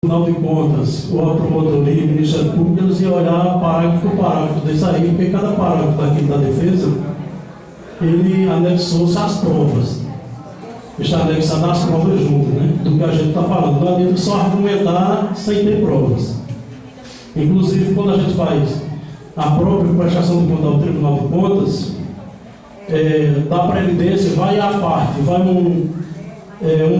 Tribunal de Contas, ou a Promotoria, o Ministério Público, eles iam olhar parágrafo por parágrafo desse aí, porque cada parágrafo daqui da defesa, ele anexou-se às provas. Está anexado às provas junto, né? Do que a gente está falando. Não adianta só argumentar sem ter provas. Inclusive, quando a gente faz a própria prestação de conta ao Tribunal de Contas, da Previdência, vai à parte, vai um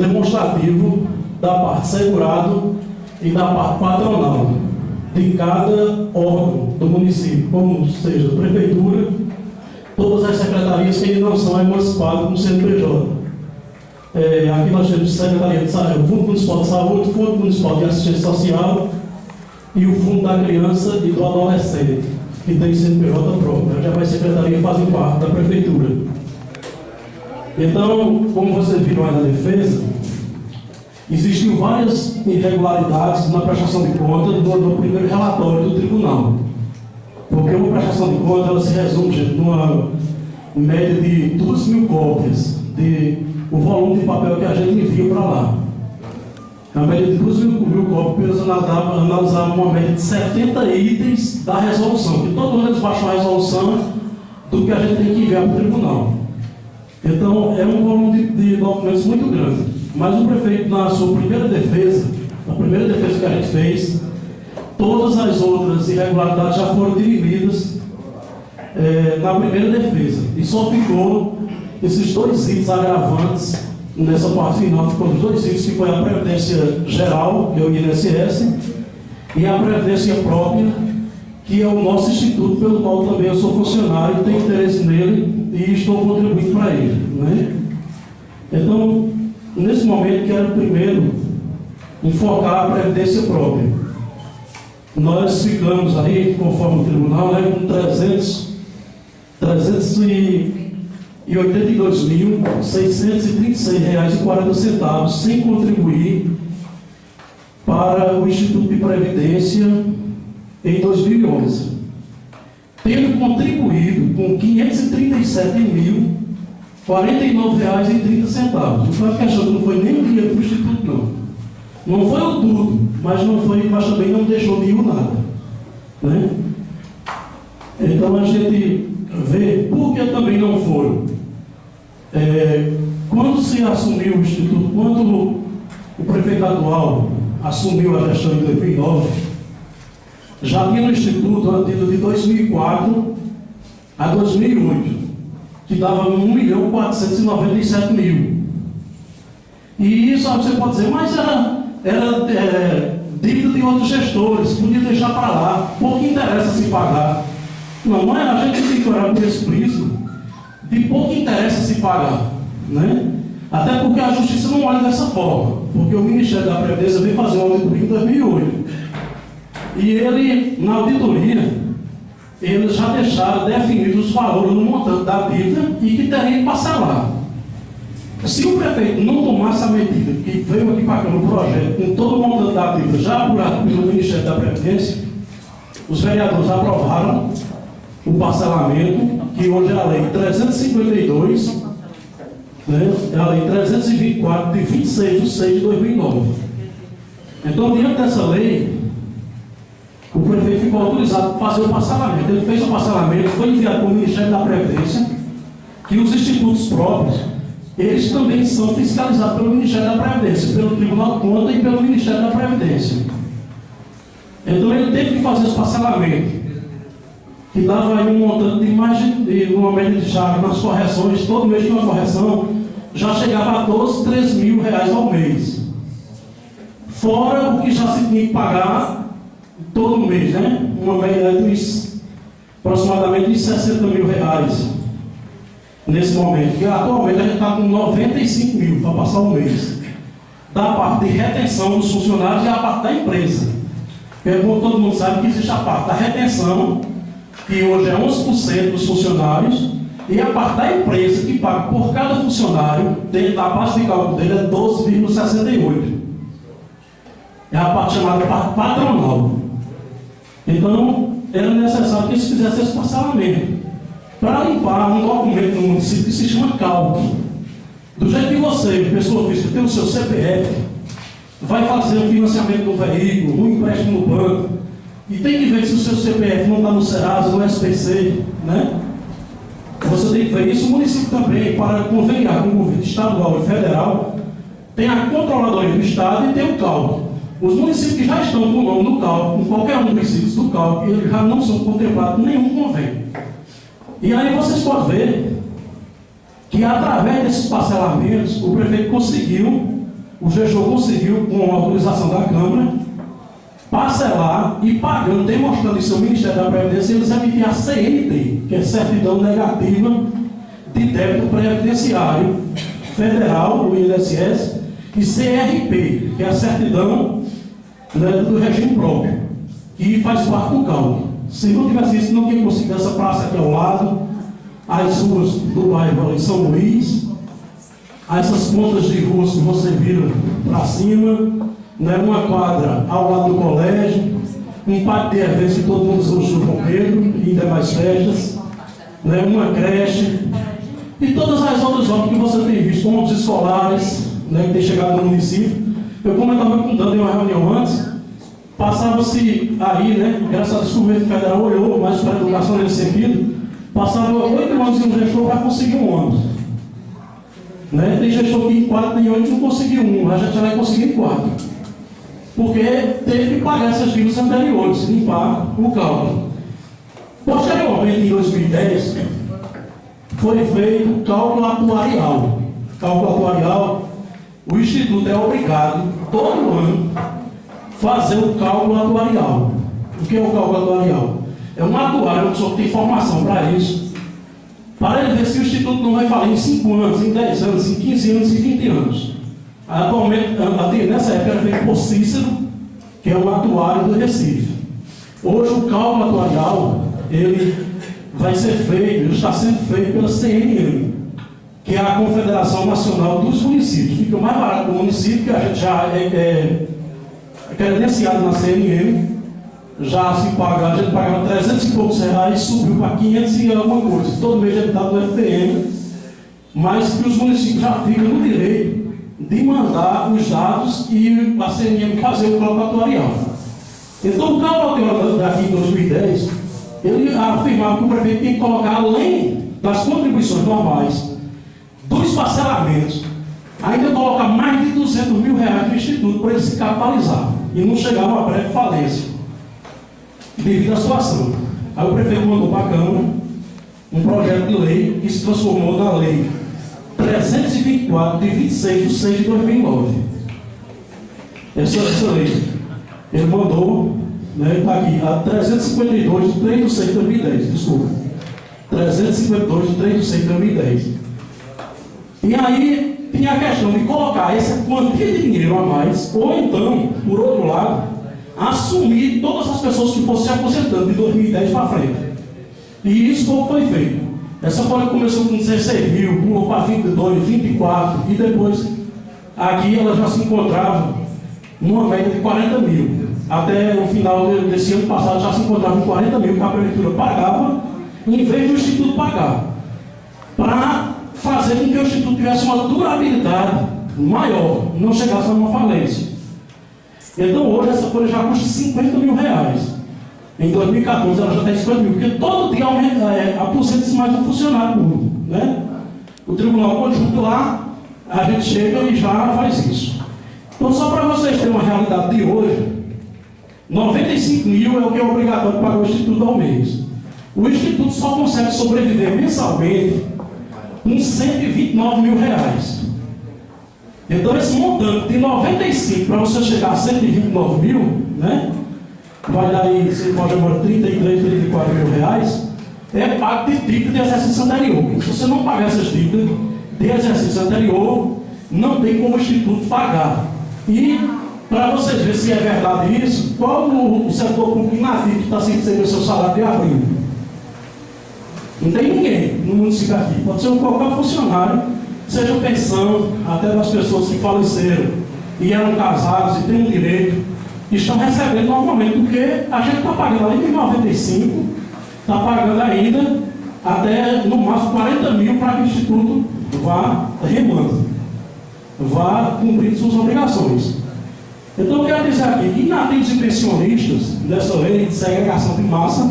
demonstrativo da parte segurado e da parte patronal de cada órgão do município, como seja a Prefeitura, todas as secretarias que não são emancipadas como CNPJ. Aqui nós temos Secretaria de Saúde, o Fundo Municipal de Saúde, o Fundo Municipal de Assistência Social e o Fundo da Criança e do Adolescente, que tem CNPJ próprio. Já vai secretaria fazem parte da Prefeitura. Então, como vocês viram aí na defesa, existiam várias irregularidades na prestação de contas do primeiro relatório do tribunal. Porque uma prestação de contas ela se resume, gente, numa média de 2.000 cópias o volume de papel que a gente envia para lá. A média de 2.000 cópias analisavam uma média de 70 itens da resolução, que todo mundo eles baixam a resolução do que a gente tem que enviar para o tribunal. Então, é um volume de documentos muito grande. Mas o prefeito, na sua primeira defesa, a primeira defesa que a gente fez, todas as outras irregularidades já foram dirimidas na primeira defesa. E só ficou esses dois itens agravantes nessa parte final, ficou os dois itens, que foi a Previdência Geral, que é o INSS, e a Previdência Própria, que é o nosso instituto, pelo qual também eu sou funcionário, tenho interesse nele e estou contribuindo para ele, né? Então, nesse momento, quero primeiro enfocar a Previdência Própria. Nós ficamos aí, conforme o tribunal, né, com R$ 382.636,40 sem contribuir para o Instituto de Previdência em 2011. Tendo contribuído com R$ 537.049,30. Não foi a questão que não foi nem o dinheiro para o Instituto, não. Não foi o tudo, mas também não deixou de ir nada, né? Então a gente vê por que também não foram. Quando se assumiu o Instituto, quando o prefeito atual assumiu a gestão em 2009, já tinha no Instituto antigo de 2004 a 2008, que dava 1.497.000. E isso você pode dizer, mas era dívida de outros gestores, podia deixar para lá, pouco interessa se pagar. Não é, a gente tem que olhar por esse prisma de pouco interessa se pagar, né? Até porque a Justiça não olha dessa forma, porque o Ministério da Previdência veio fazer uma auditoria em 2008. E ele, na auditoria, eles já deixaram definidos os valores no montante da dívida e que teria que passar lá. Se o prefeito não tomasse a medida que veio aqui para cá no projeto, com todo o montante da dívida já apurado pelo Ministério da Previdência, os vereadores aprovaram o parcelamento, que hoje é a Lei 352, né? É a Lei 324, de 26 de 6 de 2009. Então, diante dessa lei, o prefeito ficou autorizado para fazer o parcelamento. Ele fez o parcelamento, foi enviado para o Ministério da Previdência, que os institutos próprios, eles também são fiscalizados pelo Ministério da Previdência, pelo Tribunal de Contas e pelo Ministério da Previdência. Então ele teve que fazer esse parcelamento, que dava aí um montante de mais de uma média de chave nas correções, todo mês de uma correção, já chegava a 12, 13 mil reais ao mês. Fora o que já se tinha que pagar todo mês, né? Uma média de aproximadamente de 60 mil reais nesse momento. E atualmente a gente está com 95 mil para passar o mês. Da parte de retenção dos funcionários e a parte da empresa. Porque como todo mundo sabe que existe a parte da retenção, que hoje é 11% dos funcionários, e a parte da empresa que paga por cada funcionário, dentro da base de cálculo dele, é 12,68. É a parte chamada parte patronal. Então, era necessário que eles fizessem esse parcelamento para limpar um documento no município que se chama CALC. Do jeito que você, pessoa física, tem o seu CPF, vai fazer o financiamento do veículo, um empréstimo no banco, e tem que ver se o seu CPF não está no Serasa, no SPC, né? Você tem que ver isso. O município também, para conveniar com o governo estadual e federal, tem a controladoria do Estado e tem o CALC. Os municípios que já estão com o nome do CALC, com qualquer um dos municípios do CALC, eles já não são contemplados em nenhum convênio. E aí vocês podem ver que através desses parcelamentos, o prefeito conseguiu, o gestor conseguiu, com a autorização da Câmara, parcelar e pagando, demonstrando em seu Ministério da Previdência, eles emitem a CNT, que é Certidão Negativa de Débito Previdenciário Federal, o INSS, e CRP, que é a Certidão, né, do Regime Próprio, que faz parte do CALC. Se não tivesse isso, não tinha conseguido essa praça aqui ao lado, as ruas do bairro em São Luís, essas pontas de ruas que você vira para cima, né, uma quadra ao lado do colégio, um pátio de eventos que todo mundo usa o João Pedro e demais festas, né, uma creche e todas as outras obras que você tem visto, pontos escolares, né, que tem chegado no município. Eu, como eu estava contando em uma reunião antes, passava-se aí, né, graças a Deus o governo federal olhou mais para a educação nesse sentido, passava 8 anos em um gestor para conseguir um ônibus. Né? Tem gestor que em 4 nem 8 não conseguiu um, a gente já vai conseguir em 4. Porque teve que pagar essas dívidas anteriores, limpar o cálculo. Posteriormente, em 2010, foi feito o cálculo atuarial. Cálculo atuarial, o Instituto é obrigado, todo ano, fazer o cálculo atuarial. O que é o cálculo atuarial? É um atuário que só tem formação para isso, para ele ver se o Instituto não vai falir em 5 anos, em 10 anos, em 15 anos e 20 anos. Atualmente, nessa época era feito por Cícero, que é o atuário do Recife. Hoje o cálculo atuarial, ele vai ser feito, ele está sendo feito pela CNM, que é a Confederação Nacional dos Municípios. Fica mais barato do município, que a gente já é credenciado na CNM, já se paga, a gente pagava 300 e poucos reais, subiu para 500 e alguma coisa. Todo mês a gente está no FPM, mas que os municípios já ficam no direito de mandar os dados e a CNM fazer o cálculo atuarial. Então o cálculo atuarial daqui em 2010, ele afirmava que o prefeito tem que colocar, além das contribuições normais, dos parcelamentos, ainda colocar mais de 200 mil reais no Instituto para ele se capitalizar e não chegar a uma breve falência devido à situação. Aí o prefeito mandou para a Câmara um projeto de lei que se transformou na lei 324 de 26 de 6 de 2009. Essa lei ele mandou, né, está aqui, a 352 de 3 de 6 de 2010, desculpa, 352 de 3 de 6 de 2010. E aí tinha a questão de colocar essa quantia de dinheiro a mais, ou então, por outro lado, assumir todas as pessoas que fossem se aposentando de 2010 para frente. E isso pouco foi feito. Essa folha começou com 16 mil, pulou para 22, 24, e depois aqui ela já se encontrava numa média de 40 mil. Até o final desse ano passado já se encontrava em 40 mil que a prefeitura pagava, em vez do Instituto pagar, para fazer com que o Instituto tivesse uma durabilidade maior, não chegasse a uma falência. Então hoje essa folha já custa 50 mil reais. Em 2014 ela já tem 50 mil, porque todo dia aposenta-se mais um funcionário público, né? O Tribunal Conjunto lá, a gente chega e já faz isso. Então só para vocês terem uma realidade de hoje, 95 mil é o que é obrigatório para o Instituto ao mês. O Instituto só consegue sobreviver mensalmente com 129 mil reais. Então esse montante de 95 para você chegar a 129 mil, né? Vai dar aí, você pode agora 33, 34 mil reais, é pago de dívida de exercício anterior. Se você não pagar essas dívidas de exercício anterior, não tem como o Instituto pagar. E para vocês verem se é verdade isso, qual o setor público inativo que está sem receber seu salário de abril? Não tem ninguém no município aqui. Pode ser qualquer funcionário, seja pensão, até das pessoas que faleceram e eram casados e têm um direito, estão recebendo normalmente, porque a gente está pagando além de 95, está pagando ainda até no máximo 40 mil para que o Instituto vá remando, vá cumprindo suas obrigações. Então eu quero dizer aqui que inativos e pensionistas, nessa lei de segregação de massa,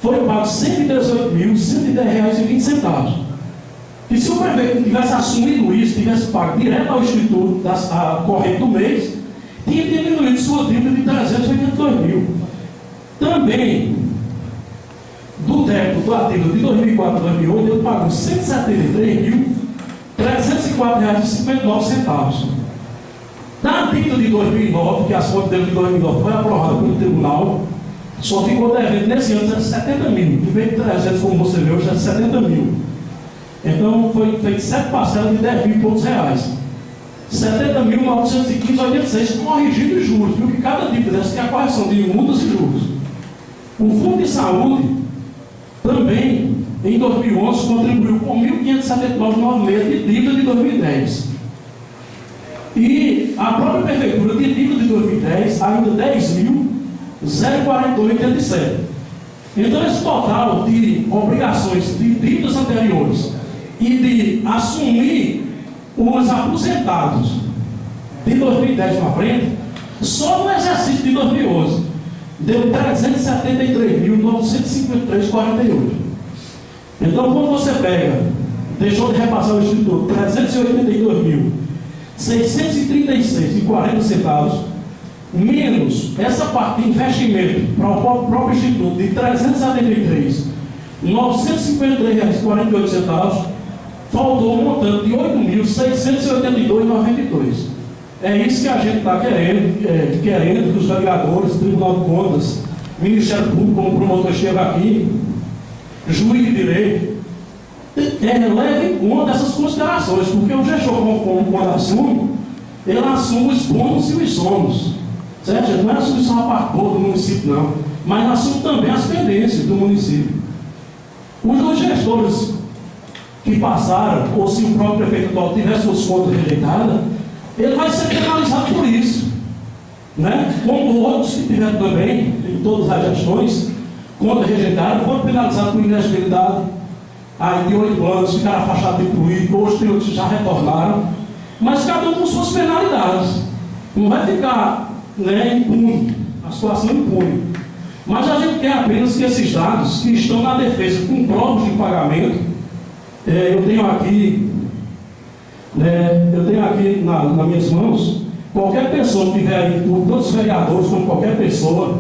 foi pago R$ 118.110,20. E se o prefeito tivesse assumido isso, tivesse pago direto ao Instituto da corrente do mês, tinha diminuído sua dívida de 382 mil. Também, do débito da dívida de 2004 a 2008, ele pagou R$ 173.304,59. Na dívida de 2009, que as contas dele de 2009 foi aprovada pelo tribunal, só ficou devendo nesse ano de 70 mil. Em vez de 300, como você viu, já é 70 mil. Então, foi feito 7 parcelas de 10 mil e poucos reais. 70.915,86 corrigido em juros, viu que cada dívida dessa tem a correção de multas e juros. O Fundo de Saúde também, em 2011, contribuiu com 1.579,96 de dívida de 2010. E a própria Prefeitura de dívida de 2010, ainda 10.048,87. Então, esse total de obrigações de dívidas anteriores e de assumir os aposentados de 2010 para frente, só no exercício de 2011, deu 373.953,48. Então, quando você pega, deixou de repassar o Instituto, 382.636,40, menos essa parte de investimento para o próprio Instituto de 373.953,48, faltou um montante de 8.682,92. É isso que a gente está querendo que os vereadores, Tribunal de Contas, Ministério Público, como o promotor chega aqui, juiz de direito, leve em conta essas considerações, porque o gestor, quando assume, ele assume os bônus e os somos. Certo? Não é assume só a parte boa do município, não, mas assume também as pendências do município. Os dois gestores que passaram, ou se o próprio prefeito atual tivesse suas contas rejeitadas, ele vai ser penalizado por isso. Né? Como outros que tiveram também, em todas as gestões, contas rejeitadas, foram penalizados por inelegibilidade aí de 8 anos, ficaram afastados de político, hoje tem outros que já retornaram, mas cada um com suas penalidades. Não vai ficar, né, impune, a situação impune. Mas a gente quer apenas que esses dados que estão na defesa com provas de pagamento, eu tenho aqui nas minhas mãos, qualquer pessoa que tiver aí, todos os vereadores, como qualquer pessoa,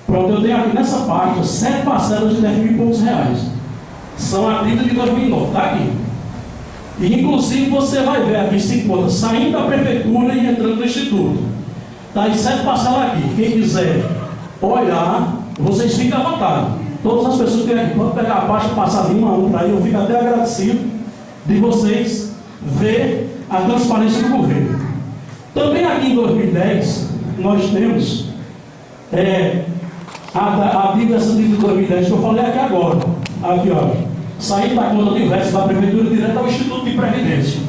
pronto, eu tenho aqui nessa página 7 parcelas de 10 mil e poucos reais. São a dívida de 2009, está aqui. E inclusive você vai ver aqui 5 contas saindo da prefeitura e entrando no instituto. Está aí 7 parcelas aqui. Quem quiser olhar, vocês ficam à vontade. Todas as pessoas que vêm aqui podem pegar a pasta e passar de 1 a 1 para aí. Eu fico até agradecido de vocês ver a transparência do governo. Também aqui em 2010, nós temos a dívida, essa dívida de 2010 que eu falei aqui agora. Aqui, ó, saindo da conta do verso da prefeitura direto ao Instituto de Previdência.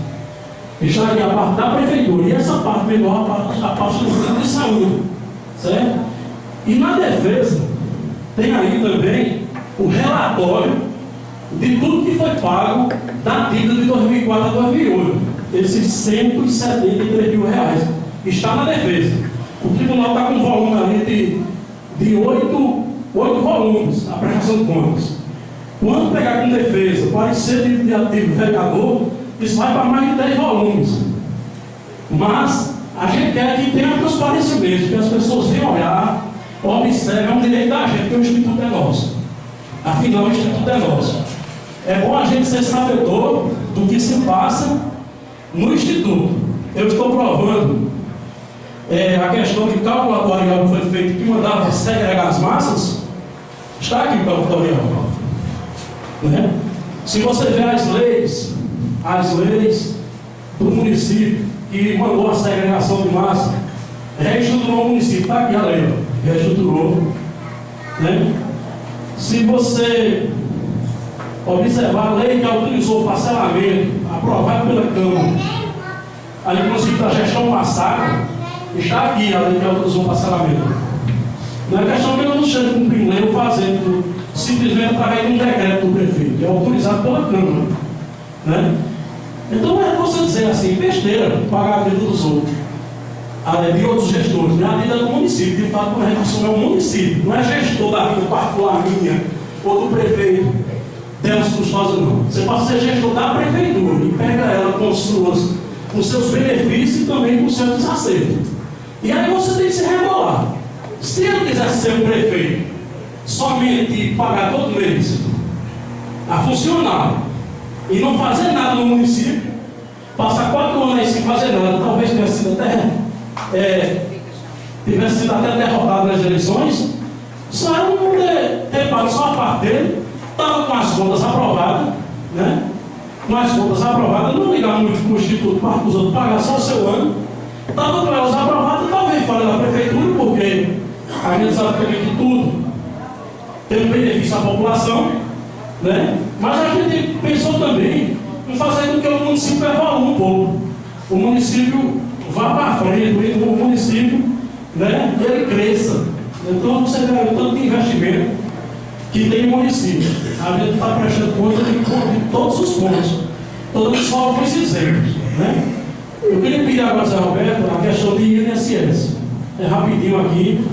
Está aqui a parte da prefeitura. E essa parte menor, a parte do Fundo de Saúde. Certo? E na defesa, tem aí também o relatório de tudo que foi pago da dívida de 2004 a 2008. Esses 173 mil reais. Está na defesa. O tribunal está com um volume ali de 8 volumes, a prestação de contas. Quando pegar com defesa, parecer de ativo vereador, isso vai para mais de 10 volumes. Mas a gente quer que tenha transparência mesmo, que as pessoas venham olhar, observem, é um direito da gente, porque o Instituto é nosso. Afinal, o Instituto é nosso. É bom a gente ser sabedor do que se passa no Instituto. Eu estou provando a questão de cálculo atuarial que foi feito, que mandava segregar as massas. Está aqui o cálculo atuarial. Né? Se você ver as leis do município que mandou a segregação de massa, reestruturou o município, está aqui a lei, reestruturou. Né? Se você observar a lei que autorizou o parcelamento, aprovado pela Câmara, ali inclusive da gestão passada, está aqui a lei que autorizou o parcelamento. Não é questão que eu não esteja cumprindo lei ou fazendo simplesmente através de um decreto do prefeito, que é autorizado pela Câmara. Né? Então é você dizer assim, besteira, pagar a dívida dos outros. de outros gestores, né? A dívida do município. De fato, a redução é o município, não é gestor da vida particular minha ou do prefeito Delcio Custosa, não. Você pode ser gestor da prefeitura e pega ela com seus benefícios e também com seus desacertos. E aí você tem que se regular. Se ele quisesse ser um prefeito somente pagar todo mês a funcionário e não fazer nada no município, passar 4 anos aí sem fazer nada, talvez tivesse sido até derrotado nas eleições, só era não ter pago só a parte dele, estava com as contas aprovadas, né? Com as contas aprovadas, não ligar muito para o Instituto para os outros pagar só o seu ano, estava com elas aprovadas, talvez fora da prefeitura, porque a gente sabe também que tudo tem um benefício à população, né? Mas a gente pensou também em fazer com que o município evolua um pouco. O município vá para frente, o município, né, ele cresça. Então você vê o tanto de investimento que tem no município. A gente está prestando conta de todos os pontos. Todos só alguns exemplos, né? Eu queria pedir agora ao Zé Roberto a questão de INSS. É rapidinho aqui.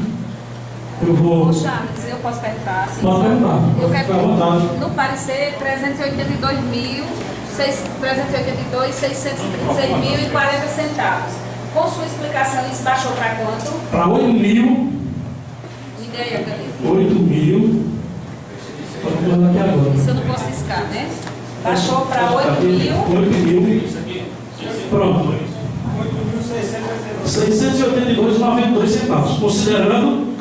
Eu vou. Charles, eu posso perguntar? Sim, pode perguntar. Eu quero ficar à vontade. no parecer 382.636.040 centavos. Com sua explicação, isso baixou para quanto? Para 8 mil. Me dê aí, cadê? 8 mil. Pode mandar aqui agora. Isso eu não posso riscar, né? Baixou para 8 mil. 8 mil. Pronto. 682,92 centavos. Considerando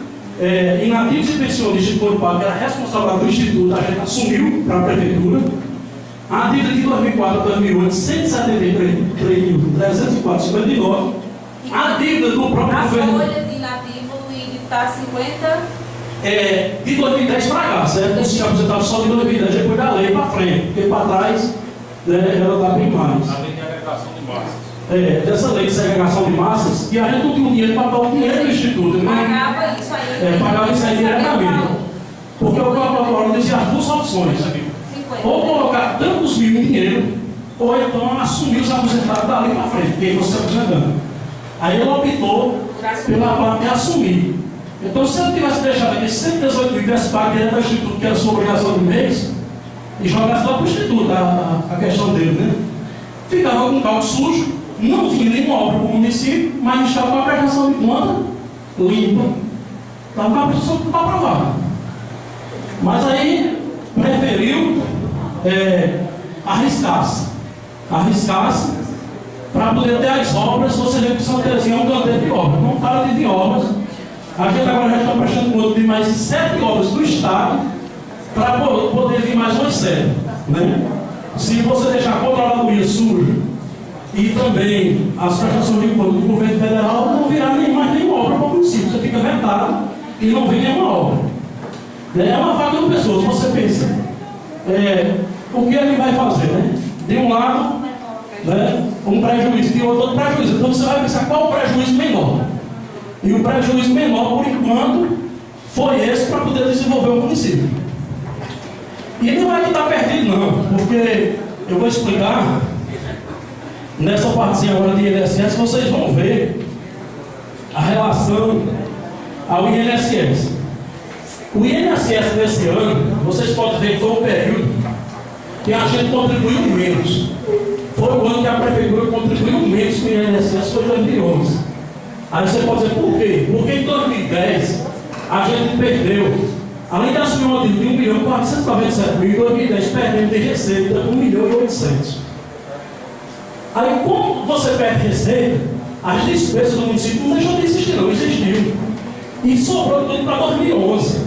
inativos e pensionistas que foram pagos, que era responsável do Instituto, a gente assumiu para a Prefeitura. A dívida de 2004 a 2008, 173.304,59. A dívida do próprio A governo. folha de inativo e está 50. De 2010 para cá, certo? Os que aposentados só de 2010, depois da lei para frente, porque para trás ela dá bem mais. A lei de agregação de massas. Dessa lei de segregação de massas, e a gente não tinha dinheiro para dar o dinheiro do Instituto. Pagava isso aí. Pagava isso aí diretamente. Porque o próprio dizia as duas opções. 50. Ou colocar tantos mil em dinheiro, ou então assumir os aposentados dali para frente, porque você está aposentando. Aí ele optou pela parte de assumir. Então, se ele tivesse deixado aqui 118 mil tivesse pago direto ao Instituto, que era sua obrigação do mês, e jogasse lá para o Instituto a questão dele, né? Ficava com o cálculo sujo, não tinha nenhuma obra para o município, mas estava com a prestação de conta limpa. Estava com a prestação de conta aprovada. Mas aí preferiu arriscar-se para poder ter as obras. Você vê que São Terezinha é um canteiro de obras, não para de obras. A gente agora já está prestando conta de mais 7 obras do Estado para poder vir mais umas 7, né? Se você deixar a controladoria suja e também as prestações de conta do governo federal, não virá mais nenhuma obra para o município. Você fica vetado e não vem nenhuma obra. É uma faca de pessoas. Você pensa, o que ele vai fazer, né? De um lado, né, um prejuízo, de outro prejuízo. Então você vai pensar qual o prejuízo menor. E o prejuízo menor, por enquanto, foi esse para poder desenvolver o município. E não é que está perdido, não, porque eu vou explicar nessa partezinha agora de INSS, vocês vão ver a relação ao INSS. O INSS nesse ano, vocês podem ver que foi um período que a gente contribuiu menos. Foi o ano que a Prefeitura contribuiu menos com o INSS, foi 2011. Aí você pode dizer, por quê? Porque em 2010 a gente perdeu, além de assumir uma dívida de 1.497.000, em 2010 perdemos de receita 1.800.000. Aí, como você perde receita, as despesas do município não deixou de existir, não existiu. E sobrou tudo para 2011.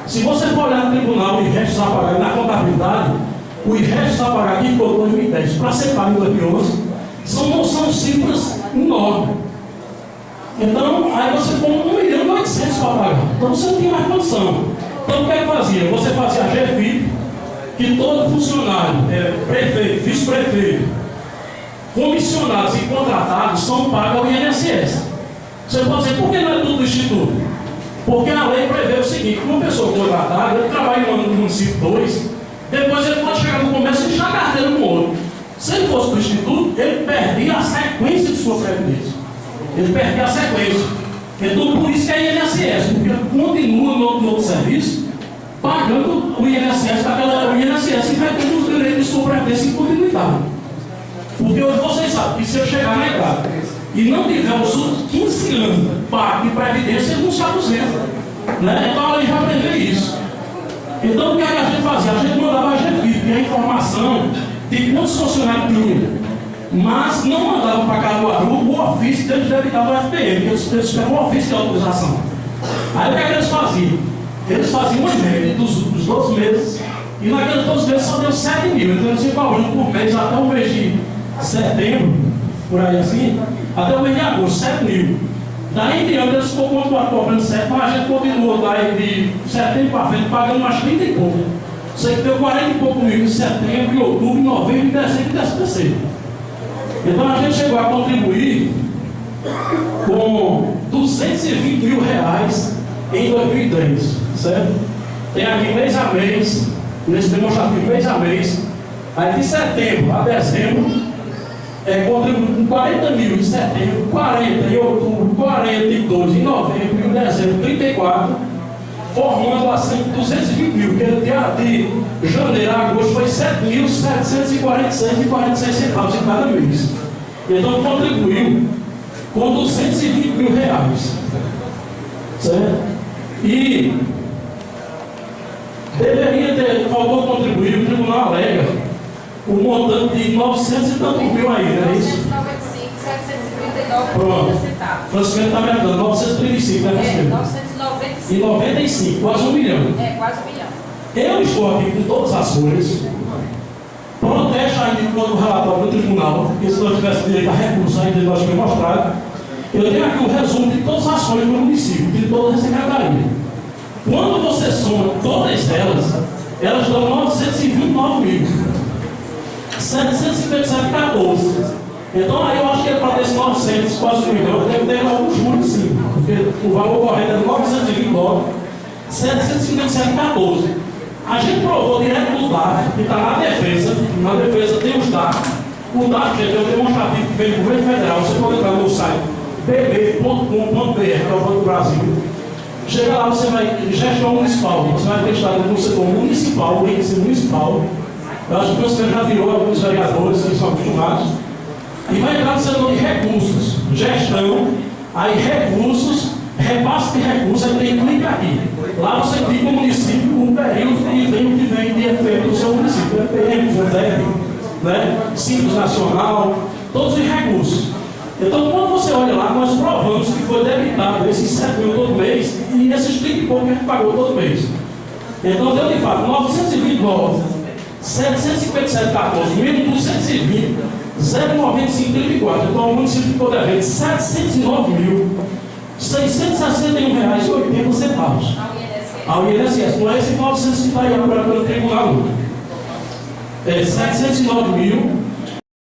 Se você for olhar no tribunal o restos a pagar na contabilidade, o restos a pagar que ficou em 2010 para ser pago em 2011, são cifras enormes. Então, aí você põe 1.800.000 para pagar. Então você não tinha mais condição. Então o que é que fazia? Você fazia a GFIP, que todo funcionário, prefeito, vice-prefeito, comissionados e contratados são pagos ao INSS. Você pode dizer, por que não é tudo do Instituto? Porque a lei prevê o seguinte: uma pessoa contratada, ele trabalha um ano no município 2, depois ele pode chegar no comércio e deixar a carteira no outro. Se ele fosse do Instituto, ele perdia a sequência de sua previdência. Ele perde a sequência. Então, por isso que é INSS, porque continua no serviço, pagando o INSS, o INSS vai ter os direitos de sobrevivência e continuidade. Porque hoje vocês sabem que se eu chegar na idade e não tiver os outros 15 anos pago de previdência, ele não se aposenta. Né? Então a lei já prevê isso. Então o que a gente fazia? A gente mandava a GFIP, a informação de quantos funcionários tinha, mas não mandava para Caruaru o ofício deles debitavam o FPM, eles pegam o ofício de autorização. Aí o que eles faziam? Eles faziam uma média dos 12 meses, e naqueles 12 meses só deu 7 mil, então eles iam pagando por mês até o mês de setembro, por aí assim, até o mês de agosto, 7 mil. Daí em diante eles ficou cobrando 7, mas a gente continuou daí de setembro para frente pagando mais 30 e pouco. Você que deu 40 e pouco mil em setembro, em outubro, em novembro, em dezembro e terceiro. Então a gente chegou a contribuir com 220 mil reais em 2003, certo? Tem aqui mês a mês, nesse demonstrativo mês a mês, aí de setembro a dezembro, contribuiu com 40 mil em setembro, 40 em outubro, 42 em novembro e em dezembro, 34, formando assim 220 mil, porque de janeiro a agosto foi 7.746,46 centavos em cada mês. Então contribuiu com 220 mil reais. Certo? E deveria ter, faltou contribuir, o tribunal alega o montante de 900 e tantos mil aí, não é isso? 995, 739,30 centavos. Francisco está me dando 935, né, Francisco? 995. E 95, quase 1 milhão. Quase 1 milhão. Eu estou aqui com todas as folhas, protesto ainda quando o relatório do tribunal, porque se nós tivéssemos direito a recurso ainda nós foi mostrado. Eu tenho aqui o resumo de todas as folhas do município, de toda a secretaria. Quando você soma todas elas, elas dão 929 mil. 757,14. Então aí eu acho que para desses 900, quase 1 milhão, deve ter alguns juros sim, porque o valor correto é 929, 757,14. A gente provou direto do DAF, que está na defesa tem os DAF. O DAF, gente, é um demonstrativo que vem do governo federal, você pode entrar no site bb.com.br, que é o Banco do Brasil. Chega lá, você vai, gestão municipal, você vai testar no setor municipal, o índice municipal. Eu acho que você já virou alguns vereadores, eles são acostumados. E vai entrar no setor de recursos, gestão, aí recursos, repasse de recursos, aí tem clique aqui. Lá você clica o município, o período e vem o que vem de efeito do seu município. EPM, FUNDEB, né? Simples Nacional, todos os recursos. Então, quando você olha lá, nós provamos que foi debitado esses 7 mil todo mês e esses 30 e pouco que a gente pagou todo mês. Então, deu de fato 929, 757,14, menos 220, 095,34. Então, o município ficou devendo 709.661,80 reais ao INSS. Não é esse 900 que está aí agora pelo tribunal. 709.661,80